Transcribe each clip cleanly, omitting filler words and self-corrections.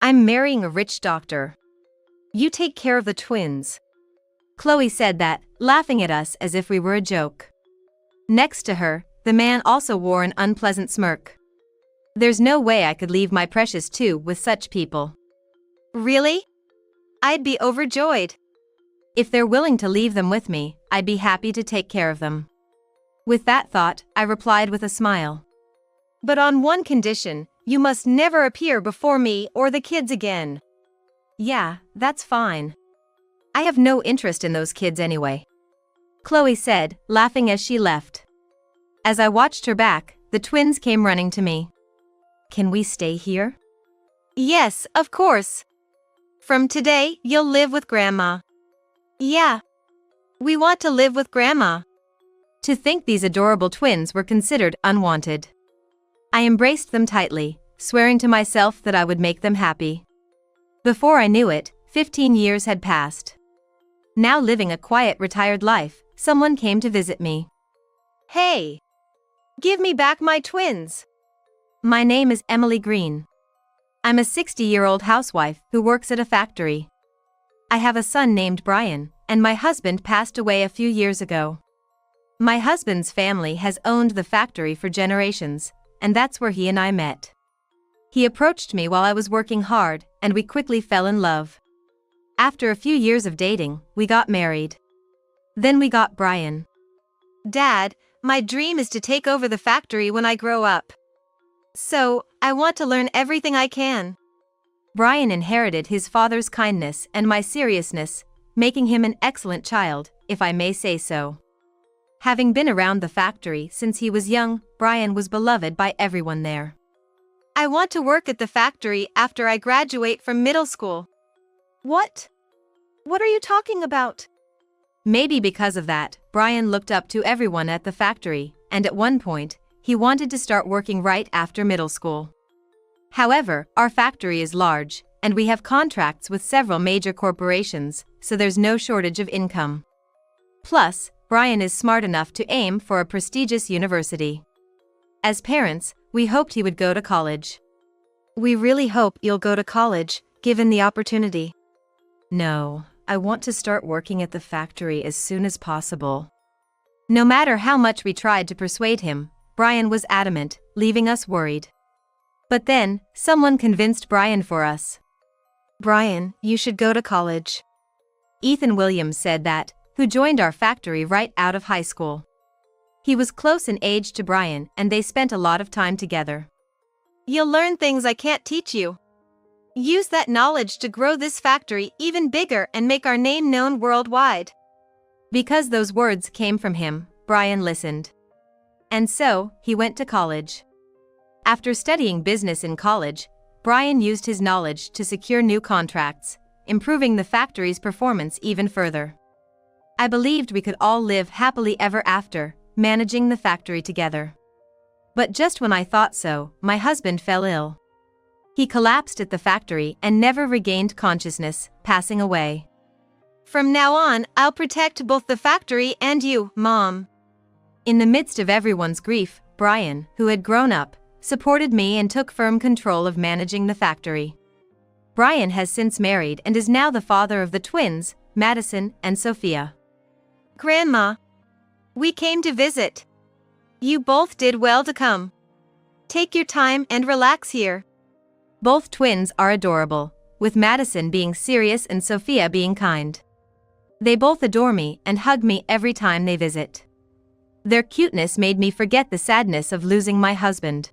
I'm marrying a rich doctor. You take care of the twins. Chloe said that, laughing at us as if we were a joke. Next to her, the man also wore an unpleasant smirk. There's no way I could leave my precious two with such people. Really? I'd be overjoyed. If they're willing to leave them with me, I'd be happy to take care of them. With that thought, I replied with a smile. But on one condition, you must never appear before me or the kids again. Yeah, that's fine. I have no interest in those kids anyway. Chloe said, laughing as she left. As I watched her back, the twins came running to me. Can we stay here? Yes, of course. From today, you'll live with Grandma. Yeah. We want to live with Grandma. To think these adorable twins were considered unwanted. I embraced them tightly, swearing to myself that I would make them happy. Before I knew it, 15 years had passed. Now living a quiet retired life, someone came to visit me. Hey! Give me back my twins! My name is Emily Green. I'm a 60-year-old housewife who works at a factory. I have a son named Brian, and my husband passed away a few years ago. My husband's family has owned the factory for generations, and that's where he and I met. He approached me while I was working hard, and we quickly fell in love. After a few years of dating, we got married. Then we got Brian. Dad, my dream is to take over the factory when I grow up. So, I want to learn everything I can. Brian inherited his father's kindness and my seriousness, making him an excellent child, if I may say so. Having been around the factory since he was young, Brian was beloved by everyone there. I want to work at the factory after I graduate from middle school. What? What are you talking about? Maybe because of that, Brian looked up to everyone at the factory, and at one point, he wanted to start working right after middle school. However, our factory is large, and we have contracts with several major corporations, so there's no shortage of income. Plus, Brian is smart enough to aim for a prestigious university. As parents, we hoped he would go to college. We really hope you'll go to college, given the opportunity. No, I want to start working at the factory as soon as possible. No matter how much we tried to persuade him, Brian was adamant, leaving us worried. But then, someone convinced Brian for us. Brian, you should go to college. Ethan Williams said that, who joined our factory right out of high school. He was close in age to Brian, and they spent a lot of time together. You'll learn things I can't teach you. Use that knowledge to grow this factory even bigger and make our name known worldwide. Because those words came from him, Brian listened. And so, he went to college. After studying business in college, Brian used his knowledge to secure new contracts, improving the factory's performance even further. I believed we could all live happily ever after, managing the factory together. But just when I thought so, my husband fell ill. He collapsed at the factory and never regained consciousness, passing away. From now on, I'll protect both the factory and you, Mom. In the midst of everyone's grief, Brian, who had grown up, supported me and took firm control of managing the factory. Brian has since married and is now the father of the twins, Madison and Sophia. Grandma, we came to visit. You both did well to come. Take your time and relax here. Both twins are adorable, with Madison being serious and Sophia being kind. They both adore me and hug me every time they visit. Their cuteness made me forget the sadness of losing my husband.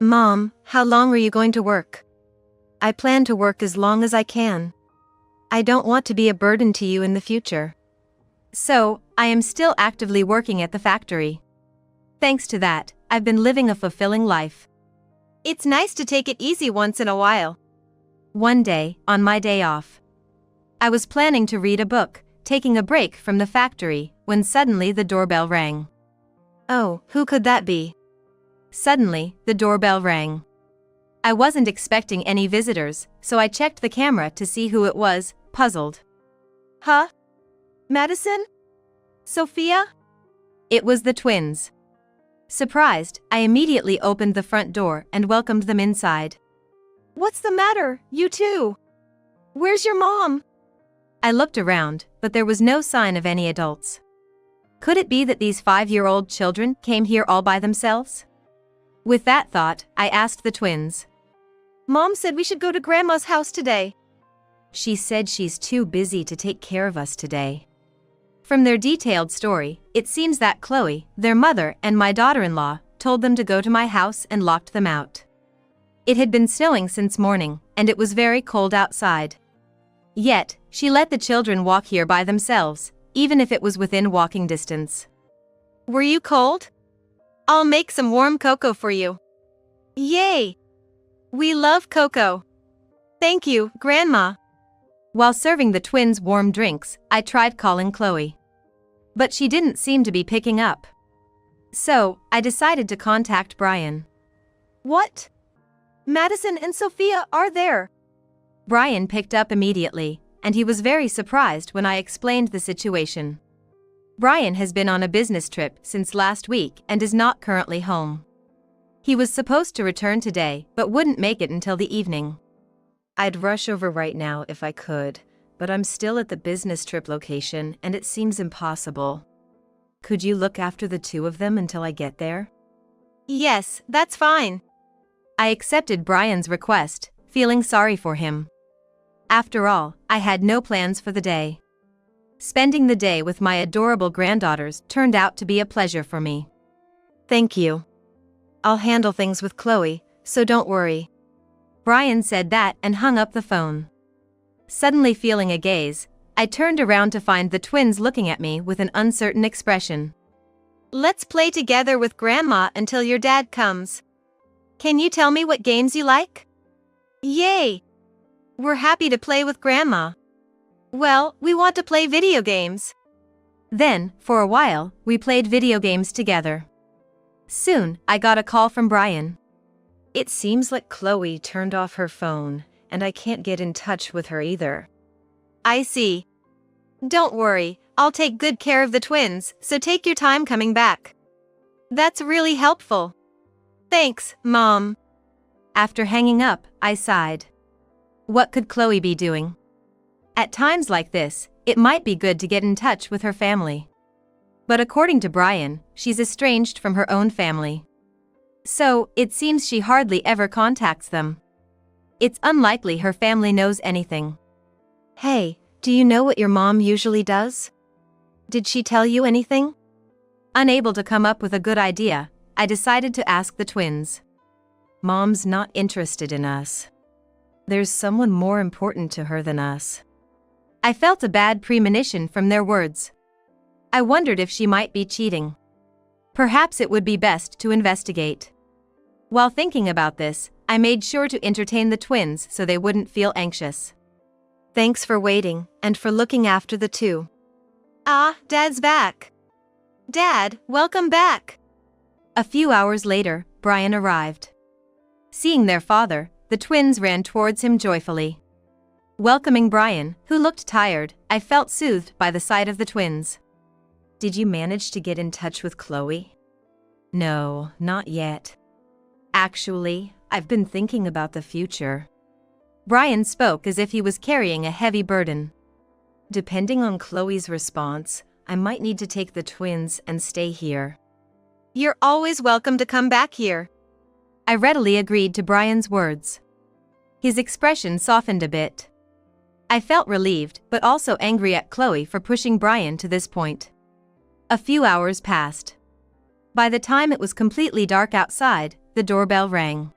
Mom, how long are you going to work? I plan to work as long as I can. I don't want to be a burden to you in the future. So, I am still actively working at the factory. Thanks to that, I've been living a fulfilling life. It's nice to take it easy once in a while. One day, on my day off, I was planning to read a book, taking a break from the factory, when suddenly the doorbell rang. Oh, who could that be? Suddenly, the doorbell rang. I wasn't expecting any visitors, so I checked the camera to see who it was, puzzled. Huh? Madison? Sophia? It was the twins. Surprised, I immediately opened the front door and welcomed them inside. What's the matter, you two? Where's your mom? I looked around, but there was no sign of any adults. Could it be that these 5-year-old children came here all by themselves? With that thought, I asked the twins. Mom said we should go to Grandma's house today. She said she's too busy to take care of us today. From their detailed story, it seems that Chloe, their mother, and my daughter-in-law told them to go to my house and locked them out. It had been snowing since morning, and it was very cold outside. Yet, she let the children walk here by themselves, even if it was within walking distance. Were you cold? I'll make some warm cocoa for you. Yay! We love cocoa. Thank you, Grandma. While serving the twins warm drinks, I tried calling Chloe. But she didn't seem to be picking up. So, I decided to contact Brian. What? Madison and Sophia are there. Brian picked up immediately, and he was very surprised when I explained the situation. Brian has been on a business trip since last week and is not currently home. He was supposed to return today, but wouldn't make it until the evening. I'd rush over right now if I could, but I'm still at the business trip location and it seems impossible. Could you look after the two of them until I get there? Yes, that's fine. I accepted Brian's request, feeling sorry for him. After all, I had no plans for the day. Spending the day with my adorable granddaughters turned out to be a pleasure for me. Thank you. I'll handle things with Chloe, so don't worry. Brian said that and hung up the phone. Suddenly feeling a gaze, I turned around to find the twins looking at me with an uncertain expression. Let's play together with Grandma until your dad comes. Can you tell me what games you like? Yay! We're happy to play with Grandma. Well, we want to play video games. Then, for a while, we played video games together. Soon, I got a call from Brian. It seems like Chloe turned off her phone, and I can't get in touch with her either. I see. Don't worry, I'll take good care of the twins, so take your time coming back. That's really helpful. Thanks, Mom. After hanging up, I sighed. What could Chloe be doing? At times like this, it might be good to get in touch with her family. But according to Brian, she's estranged from her own family. So, it seems she hardly ever contacts them. It's unlikely her family knows anything. Hey, do you know what your mom usually does? Did she tell you anything? Unable to come up with a good idea, I decided to ask the twins. Mom's not interested in us. There's someone more important to her than us. I felt a bad premonition from their words. I wondered if she might be cheating. Perhaps it would be best to investigate. While thinking about this, I made sure to entertain the twins so they wouldn't feel anxious. Thanks for waiting, and for looking after the two. Ah, Dad's back. Dad, welcome back. A few hours later, Brian arrived. Seeing their father, the twins ran towards him joyfully. Welcoming Brian, who looked tired, I felt soothed by the sight of the twins. Did you manage to get in touch with Chloe? No, not yet. Actually, I've been thinking about the future. Brian spoke as if he was carrying a heavy burden. Depending on Chloe's response, I might need to take the twins and stay here. You're always welcome to come back here. I readily agreed to Brian's words. His expression softened a bit. I felt relieved, but also angry at Chloe for pushing Brian to this point. A few hours passed. By the time it was completely dark outside, the doorbell rang.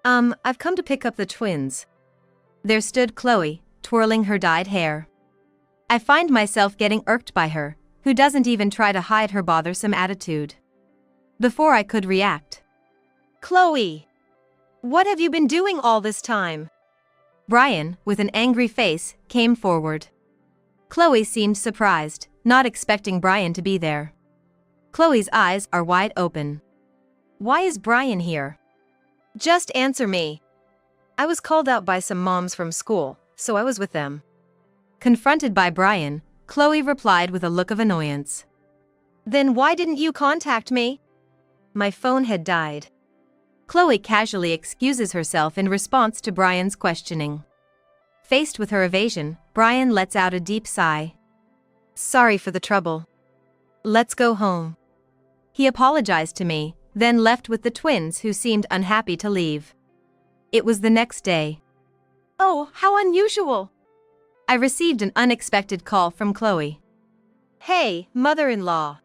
I've come to pick up the twins. There stood Chloe, twirling her dyed hair. I find myself getting irked by her, who doesn't even try to hide her bothersome attitude. Before I could react. Chloe! What have you been doing all this time? Brian, with an angry face, came forward. Chloe seemed surprised, not expecting Brian to be there. Chloe's eyes are wide open. Why is Brian here? Just answer me. I was called out by some moms from school, so I was with them. Confronted by Brian, Chloe replied with a look of annoyance. Then why didn't you contact me? My phone had died. Chloe casually excuses herself in response to Brian's questioning. Faced with her evasion, Brian lets out a deep sigh. Sorry for the trouble. Let's go home. He apologized to me, then left with the twins who seemed unhappy to leave. It was the next day. Oh, how unusual! I received an unexpected call from Chloe. Hey, mother-in-law.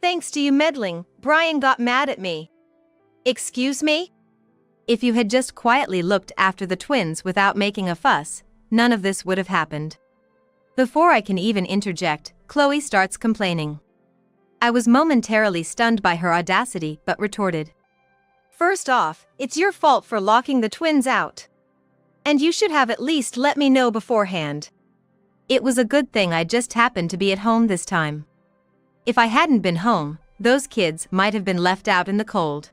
Thanks to you meddling, Brian got mad at me. Excuse me? If you had just quietly looked after the twins without making a fuss, none of this would have happened. Before I can even interject, Chloe starts complaining. I was momentarily stunned by her audacity but retorted. First off, it's your fault for locking the twins out. And you should have at least let me know beforehand. It was a good thing I just happened to be at home this time. If I hadn't been home, those kids might have been left out in the cold.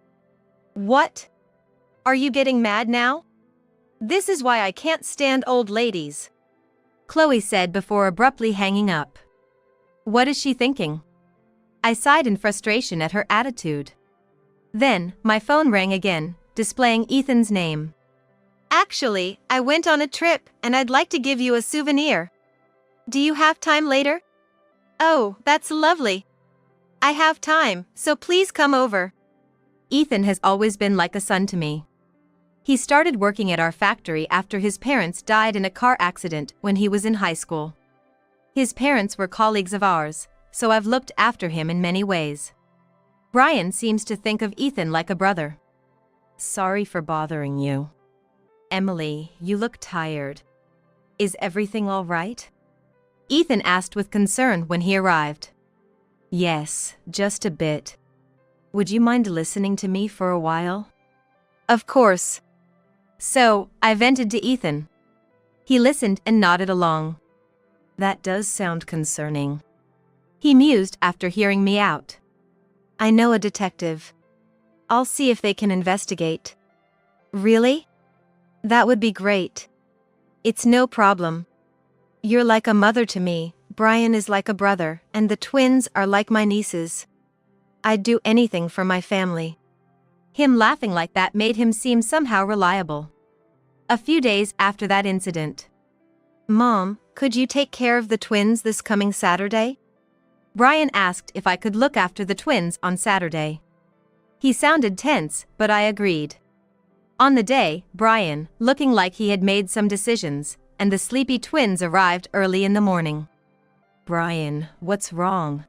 What? Are you getting mad now? This is why I can't stand old ladies, Chloe said before abruptly hanging up. What is she thinking? I sighed in frustration at her attitude. Then, my phone rang again, displaying Ethan's name. Actually, I went on a trip and I'd like to give you a souvenir. Do you have time later? Oh, that's lovely. I have time, so please come over. Ethan has always been like a son to me. He started working at our factory after his parents died in a car accident when he was in high school. His parents were colleagues of ours, so I've looked after him in many ways. Brian seems to think of Ethan like a brother. Sorry for bothering you. Emily, you look tired. Is everything all right? Ethan asked with concern when he arrived. Yes, just a bit. Would you mind listening to me for a while? Of course. So, I vented to Ethan. He listened and nodded along. That does sound concerning. He mused after hearing me out. I know a detective. I'll see if they can investigate. Really? That would be great. It's no problem. You're like a mother to me, Brian is like a brother, and the twins are like my nieces. I'd do anything for my family. Him laughing like that made him seem somehow reliable. A few days after that incident. Mom, could you take care of the twins this coming Saturday? Brian asked if I could look after the twins on Saturday. He sounded tense, but I agreed. On the day, Brian, looking like he had made some decisions, and the sleepy twins arrived early in the morning. Brian, what's wrong?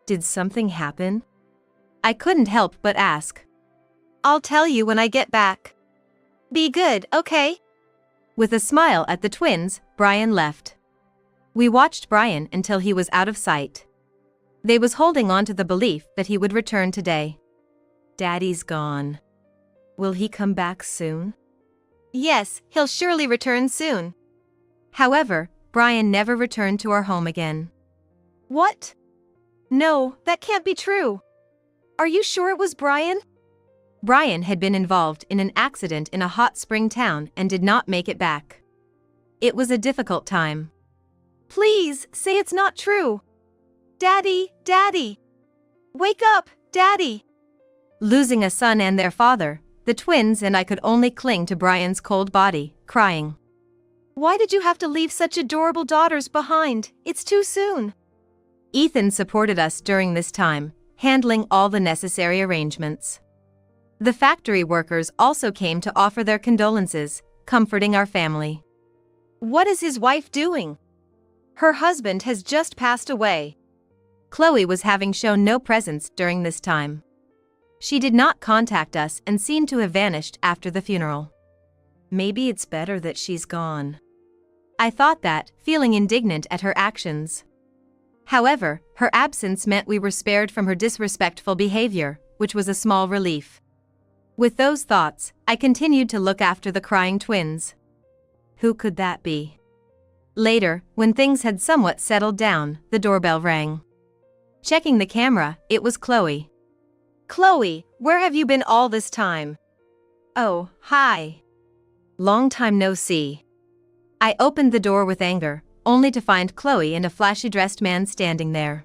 Did something happen? I couldn't help but ask. I'll tell you when I get back. Be good, okay? With a smile at the twins, Brian left. We watched Brian until he was out of sight. They was holding on to the belief that he would return today. Daddy's gone. Will he come back soon? Yes, he'll surely return soon. However, Brian never returned to our home again. What? No, that can't be true. Are you sure it was Brian? Brian had been involved in an accident in a hot spring town and did not make it back. It was a difficult time. Please, say it's not true. Daddy, Daddy! Wake up, Daddy! Losing a son and their father, the twins and I could only cling to Brian's cold body, crying. Why did you have to leave such adorable daughters behind? It's too soon. Ethan supported us during this time, handling all the necessary arrangements. The factory workers also came to offer their condolences, comforting our family. What is his wife doing? Her husband has just passed away. Chloe was having shown no presence during this time. She did not contact us and seemed to have vanished after the funeral. Maybe it's better that she's gone. I thought that, feeling indignant at her actions. However, her absence meant we were spared from her disrespectful behavior, which was a small relief. With those thoughts, I continued to look after the crying twins. Who could that be? Later, when things had somewhat settled down, the doorbell rang. Checking the camera, it was Chloe. Chloe, where have you been all this time? Oh, hi. Long time no see. I opened the door with anger, only to find Chloe and a flashy-dressed man standing there.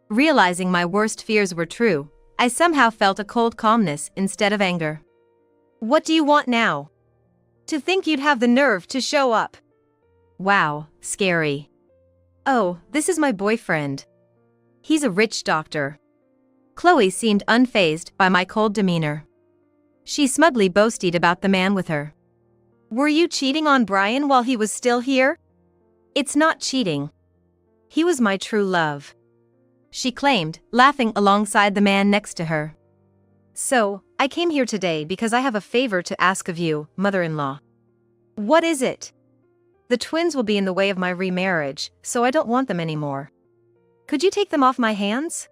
Realizing my worst fears were true, I somehow felt a cold calmness instead of anger. What do you want now? To think you'd have the nerve to show up. Wow, scary. Oh, this is my boyfriend. He's a rich doctor. Chloe seemed unfazed by my cold demeanor. She smugly boasted about the man with her. Were you cheating on Brian while he was still here? It's not cheating. He was my true love, she claimed, laughing alongside the man next to her. So, I came here today because I have a favor to ask of you, mother-in-law. What is it? The twins will be in the way of my remarriage, so I don't want them anymore. Could you take them off my hands?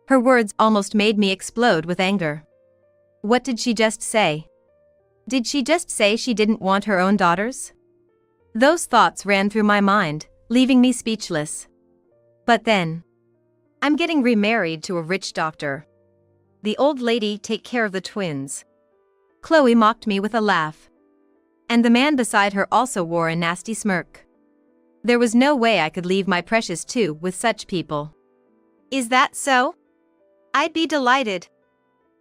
Her words almost made me explode with anger. What did she just say? Did she just say she didn't want her own daughters? Those thoughts ran through my mind, leaving me speechless. But then, I'm getting remarried to a rich doctor. The old lady take care of the twins. Chloe mocked me with a laugh. And the man beside her also wore a nasty smirk. There was no way I could leave my precious two with such people. Is that so? I'd be delighted.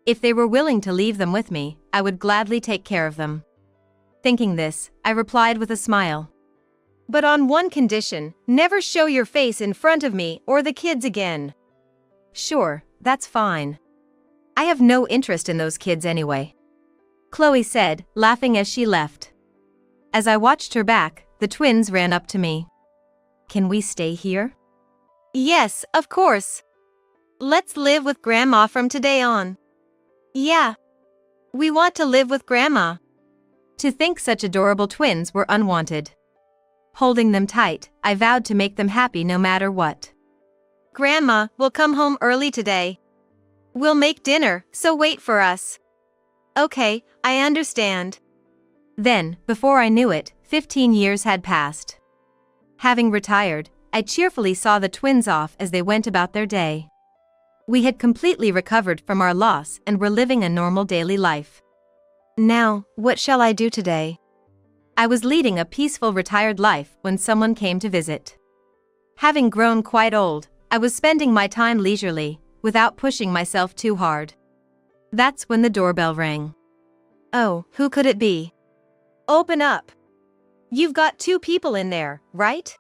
If they were willing to leave them with me, I would gladly take care of them. Thinking this, I replied with a smile. But on one condition, never show your face in front of me or the kids again. Sure, that's fine. I have no interest in those kids anyway, Chloe said, laughing as she left. As I watched her back, the twins ran up to me. Can we stay here? Yes, of course. Let's live with Grandma from today on. Yeah. We want to live with Grandma. To think such adorable twins were unwanted. Holding them tight, I vowed to make them happy no matter what. Grandma will come home early today. We'll make dinner, so wait for us. Okay, I understand. Then, before I knew it, 15 years had passed. Having retired, I cheerfully saw the twins off as they went about their day. We had completely recovered from our loss and were living a normal daily life. Now, what shall I do today? I was leading a peaceful retired life when someone came to visit. Having grown quite old, I was spending my time leisurely, without pushing myself too hard. That's when the doorbell rang. Oh, who could it be? Open up. You've got 2 people in there, right?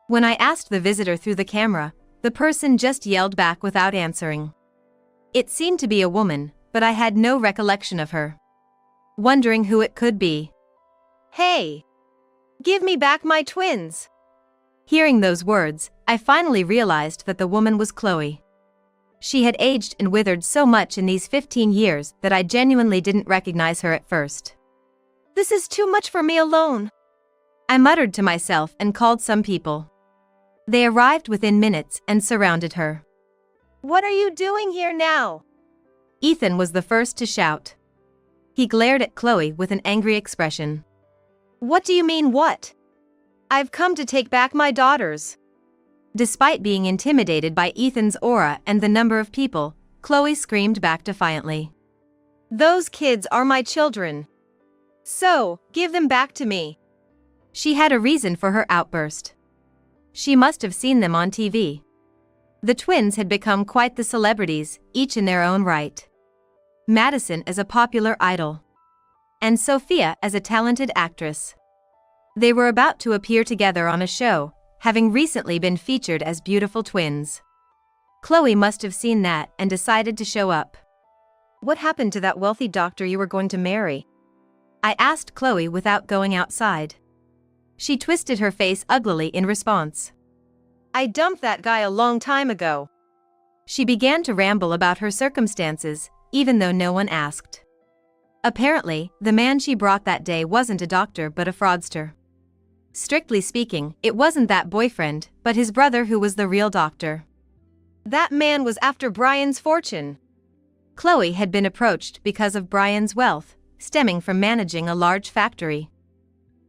When I asked the visitor through the camera, the person just yelled back without answering. It seemed to be a woman, but I had no recollection of her. Wondering who it could be. Hey! Give me back my twins! Hearing those words, I finally realized that the woman was Chloe. She had aged and withered so much in these 15 years that I genuinely didn't recognize her at first. This is too much for me alone, I muttered to myself and called some people. They arrived within minutes and surrounded her. What are you doing here now? Ethan was the first to shout. He glared at Chloe with an angry expression. What do you mean what? I've come to take back my daughters. Despite being intimidated by Ethan's aura and the number of people, Chloe screamed back defiantly. Those kids are my children. So, give them back to me. She had a reason for her outburst. She must have seen them on TV. The twins had become quite the celebrities, each in their own right. Madison as a popular idol. And Sophia as a talented actress. They were about to appear together on a show, having recently been featured as beautiful twins. Chloe must have seen that and decided to show up. What happened to that wealthy doctor you were going to marry? I asked Chloe without going outside. She twisted her face uglily in response. I dumped that guy a long time ago. She began to ramble about her circumstances, even though no one asked. Apparently, the man she brought that day wasn't a doctor but a fraudster. Strictly speaking, it wasn't that boyfriend, but his brother who was the real doctor. That man was after Brian's fortune. Chloe had been approached because of Brian's wealth, stemming from managing a large factory.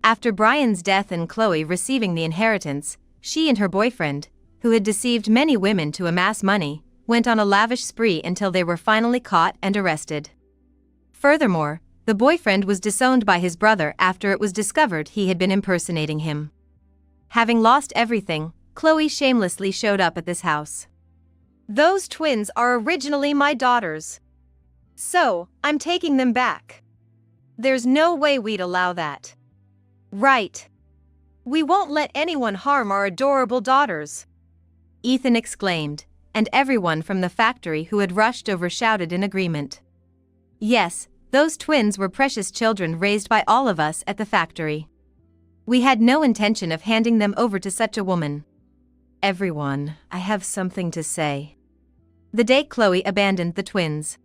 After Brian's death and Chloe receiving the inheritance, she and her boyfriend, who had deceived many women to amass money, went on a lavish spree until they were finally caught and arrested. Furthermore, the boyfriend was disowned by his brother after it was discovered he had been impersonating him. Having lost everything, Chloe shamelessly showed up at this house. Those twins are originally my daughters. So, I'm taking them back. There's no way we'd allow that. Right. We won't let anyone harm our adorable daughters, Ethan exclaimed, and everyone from the factory who had rushed over shouted in agreement. Yes, those twins were precious children raised by all of us at the factory. We had no intention of handing them over to such a woman. Everyone, I have something to say. The day Chloe abandoned the twins.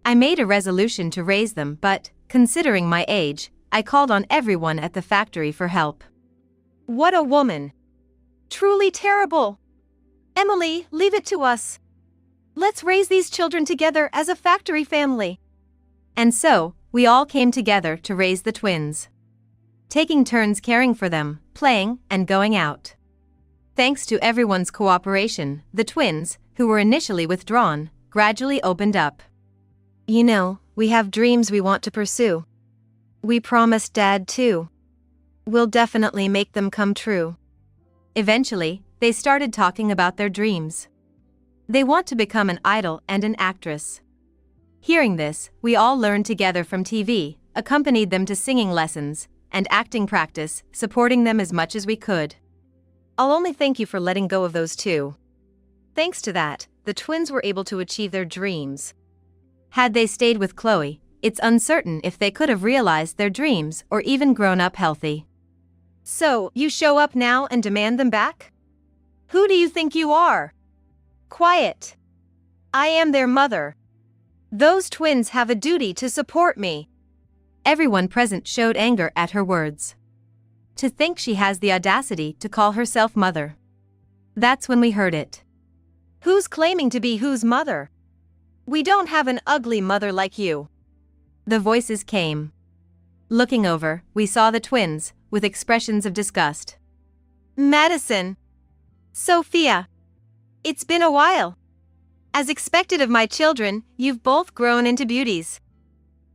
I made a resolution to raise them, but, considering my age, I called on everyone at the factory for help. What a woman! Truly terrible! Emily, leave it to us. Let's raise these children together as a factory family. And so, we all came together to raise the twins, taking turns caring for them, playing, and going out. Thanks to everyone's cooperation, the twins, who were initially withdrawn, gradually opened up. You know, we have dreams we want to pursue. We promised Dad too. We'll definitely make them come true. Eventually, they started talking about their dreams. They want to become an idol and an actress. Hearing this, we all learned together from TV, accompanied them to singing lessons, and acting practice, supporting them as much as we could. I'll only thank you for letting go of those two. Thanks to that, the twins were able to achieve their dreams. Had they stayed with Chloe, it's uncertain if they could have realized their dreams or even grown up healthy. So, you show up now and demand them back? Who do you think you are? Quiet. I am their mother. Those twins have a duty to support me. Everyone present showed anger at her words. To think she has the audacity to call herself mother. That's when we heard it. Who's claiming to be whose mother? We don't have an ugly mother like you. The voices came. Looking over, we saw the twins, with expressions of disgust. Madison. Sophia. It's been a while. As expected of my children, you've both grown into beauties,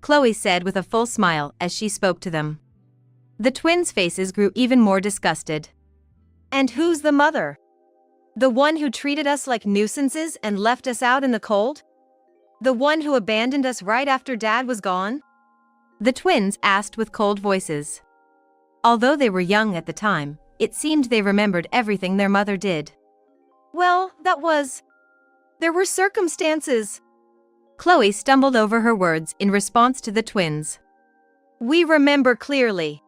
Chloe said with a full smile as she spoke to them. The twins' faces grew even more disgusted. And who's the mother? The one who treated us like nuisances and left us out in the cold? The one who abandoned us right after Dad was gone? The twins asked with cold voices. Although they were young at the time, it seemed they remembered everything their mother did. Well, there were circumstances. Chloe stumbled over her words in response to the twins. We remember clearly.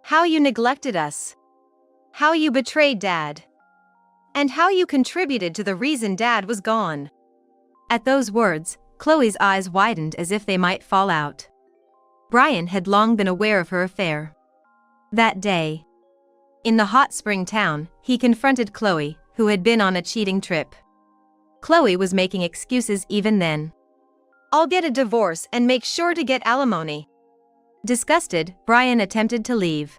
How you neglected us. How you betrayed Dad. And how you contributed to the reason Dad was gone. At those words, Chloe's eyes widened as if they might fall out. Brian had long been aware of her affair. That day, in the hot spring town, he confronted Chloe, who had been on a cheating trip. Chloe was making excuses even then. I'll get a divorce and make sure to get alimony. Disgusted, Brian attempted to leave.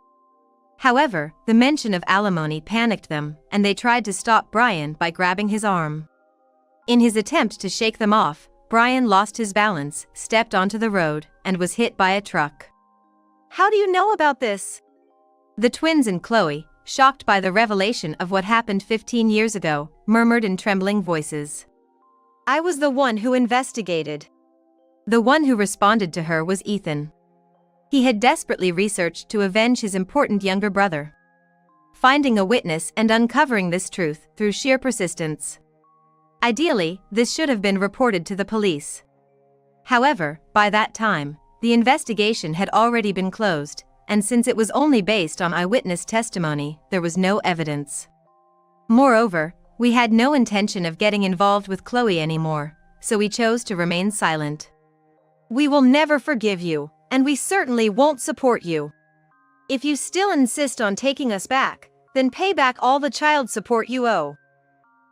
However, the mention of alimony panicked them, and they tried to stop Brian by grabbing his arm. In his attempt to shake them off, Brian lost his balance, stepped onto the road, and was hit by a truck. How do you know about this? The twins and Chloe, shocked by the revelation of what happened 15 years ago, murmured in trembling voices. I was the one who investigated. The one who responded to her was Ethan. He had desperately researched to avenge his important younger brother, finding a witness and uncovering this truth through sheer persistence. Ideally, this should have been reported to the police. However, by that time, the investigation had already been closed, and since it was only based on eyewitness testimony, there was no evidence. Moreover, we had no intention of getting involved with Chloe anymore, so we chose to remain silent. We will never forgive you, and we certainly won't support you. If you still insist on taking us back, then pay back all the child support you owe.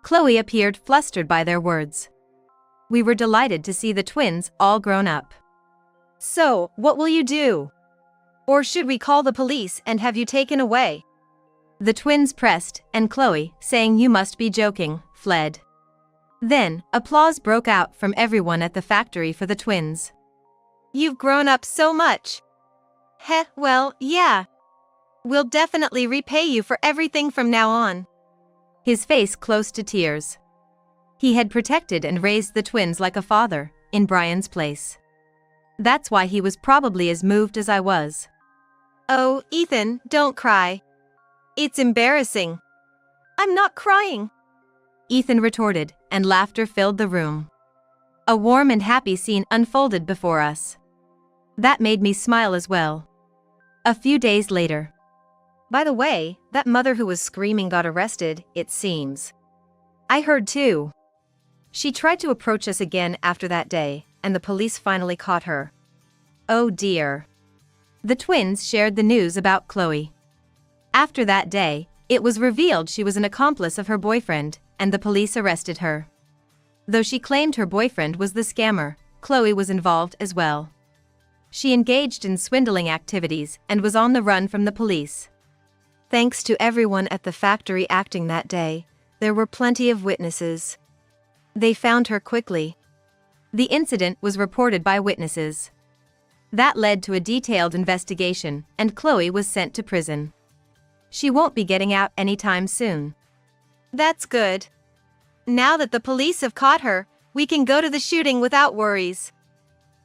Chloe appeared flustered by their words. We were delighted to see the twins all grown up. So, what will you do? Or should we call the police and have you taken away? The twins pressed, and Chloe, saying you must be joking, fled. Then, applause broke out from everyone at the factory for the twins. You've grown up so much. Well, yeah. We'll definitely repay you for everything from now on. His face close to tears. He had protected and raised the twins like a father, in Brian's place. That's why he was probably as moved as I was. Oh, Ethan, don't cry. It's embarrassing. I'm not crying, Ethan retorted, and laughter filled the room. A warm and happy scene unfolded before us. That made me smile as well. A few days later. By the way, that mother who was screaming got arrested, it seems. I heard too. She tried to approach us again after that day, and the police finally caught her. Oh dear. The twins shared the news about Chloe. After that day, it was revealed she was an accomplice of her boyfriend, and the police arrested her. Though she claimed her boyfriend was the scammer, Chloe was involved as well. She engaged in swindling activities and was on the run from the police. Thanks to everyone at the factory acting that day, there were plenty of witnesses. They found her quickly. The incident was reported by witnesses. That led to a detailed investigation, and Chloe was sent to prison. She won't be getting out anytime soon. That's good. Now that the police have caught her, we can go to the shooting without worries.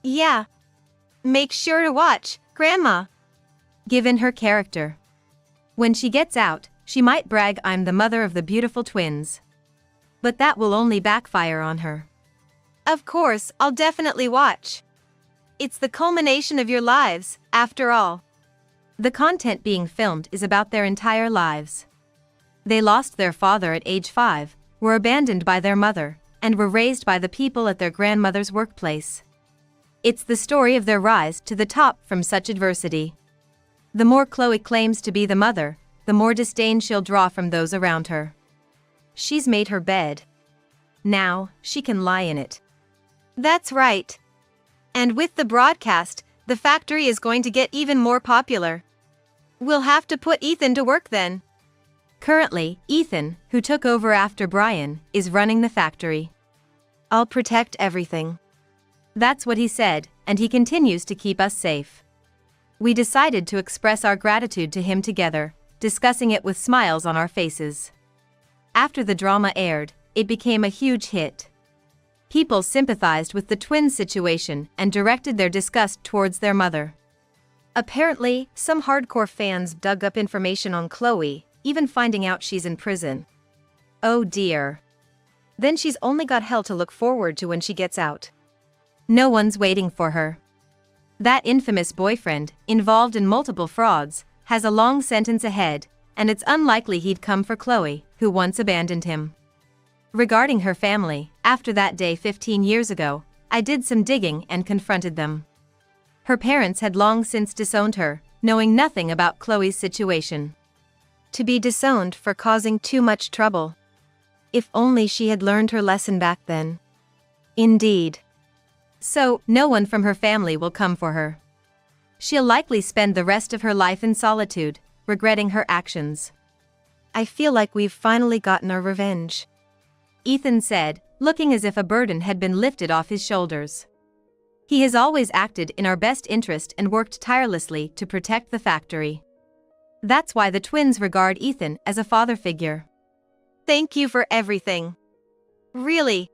Yeah. Make sure to watch, Grandma. Given her character. When she gets out, she might brag I'm the mother of the beautiful twins. But that will only backfire on her. Of course, I'll definitely watch. It's the culmination of your lives, after all. The content being filmed is about their entire lives. They lost their father at age 5, were abandoned by their mother, and were raised by the people at their grandmother's workplace. It's the story of their rise to the top from such adversity. The more Chloe claims to be the mother, the more disdain she'll draw from those around her. She's made her bed. Now, she can lie in it. That's right. And with the broadcast, the factory is going to get even more popular. We'll have to put Ethan to work then. Currently, Ethan, who took over after Brian, is running the factory. I'll protect everything. That's what he said, and he continues to keep us safe. We decided to express our gratitude to him together, discussing it with smiles on our faces. After the drama aired, it became a huge hit. People sympathized with the twins' situation and directed their disgust towards their mother. Apparently, some hardcore fans dug up information on Chloe, even finding out she's in prison. Oh dear. Then she's only got hell to look forward to when she gets out. No one's waiting for her. That infamous boyfriend, involved in multiple frauds, has a long sentence ahead, and it's unlikely he'd come for Chloe, who once abandoned him. Regarding her family, after that day 15 years ago, I did some digging and confronted them. Her parents had long since disowned her, knowing nothing about Chloe's situation. To be disowned for causing too much trouble. If only she had learned her lesson back then. Indeed. So, no one from her family will come for her. She'll likely spend the rest of her life in solitude, regretting her actions. I feel like we've finally gotten our revenge, Ethan said, looking as if a burden had been lifted off his shoulders. He has always acted in our best interest and worked tirelessly to protect the factory. That's why the twins regard Ethan as a father figure. Thank you for everything. Really.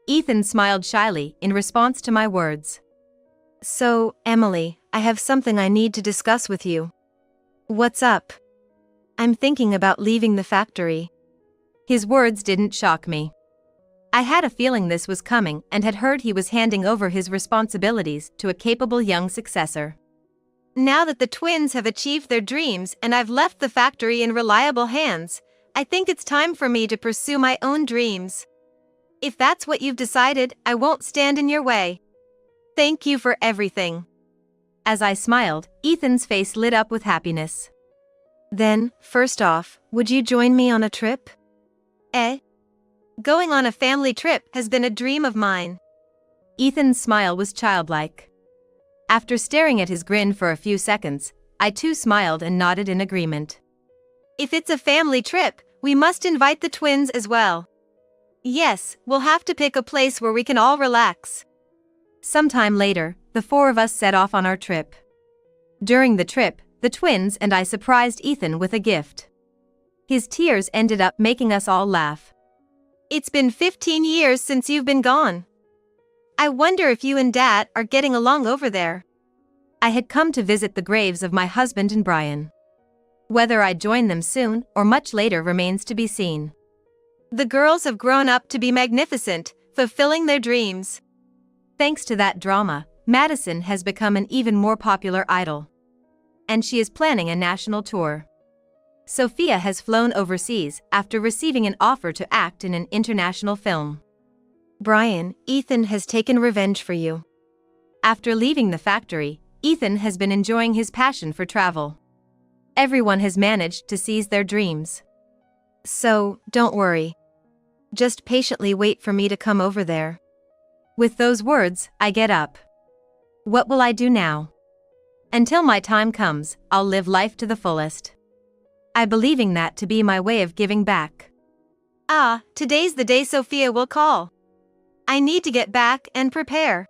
Ethan smiled shyly in response to my words. So, Emily, I have something I need to discuss with you. What's up? I'm thinking about leaving the factory. His words didn't shock me. I had a feeling this was coming and had heard he was handing over his responsibilities to a capable young successor. Now that the twins have achieved their dreams and I've left the factory in reliable hands, I think it's time for me to pursue my own dreams. If that's what you've decided, I won't stand in your way. Thank you for everything. As I smiled, Ethan's face lit up with happiness. Then, first off, would you join me on a trip? Going on a family trip has been a dream of mine. Ethan's smile was childlike. After staring at his grin for a few seconds, I too smiled and nodded in agreement. If it's a family trip, we must invite the twins as well. Yes, we'll have to pick a place where we can all relax. Sometime later, the four of us set off on our trip. During the trip, the twins and I surprised Ethan with a gift. His tears ended up making us all laugh. It's been 15 years since you've been gone. I wonder if you and Dad are getting along over there. I had come to visit the graves of my husband and Brian. Whether I join them soon or much later remains to be seen. The girls have grown up to be magnificent, fulfilling their dreams. Thanks to that drama, Madison has become an even more popular idol. And she is planning a national tour. Sophia has flown overseas after receiving an offer to act in an international film. Brian, Ethan has taken revenge for you. After leaving the factory, Ethan has been enjoying his passion for travel. Everyone has managed to seize their dreams. So, don't worry. Just patiently wait for me to come over there. With those words, I get up. What will I do now? Until my time comes, I'll live life to the fullest. I believing that to be my way of giving back. Ah, today's the day Sophia will call. I need to get back and prepare.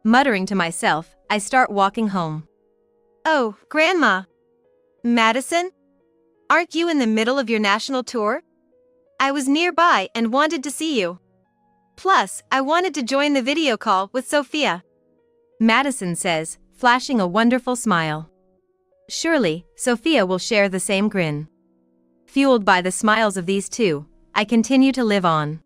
Muttering to myself, I start walking home. Oh, Grandma. Madison? Aren't you in the middle of your national tour? I was nearby and wanted to see you. Plus, I wanted to join the video call with Sophia. Madison says, flashing a wonderful smile. Surely, Sophia will share the same grin. Fueled by the smiles of these two, I continue to live on.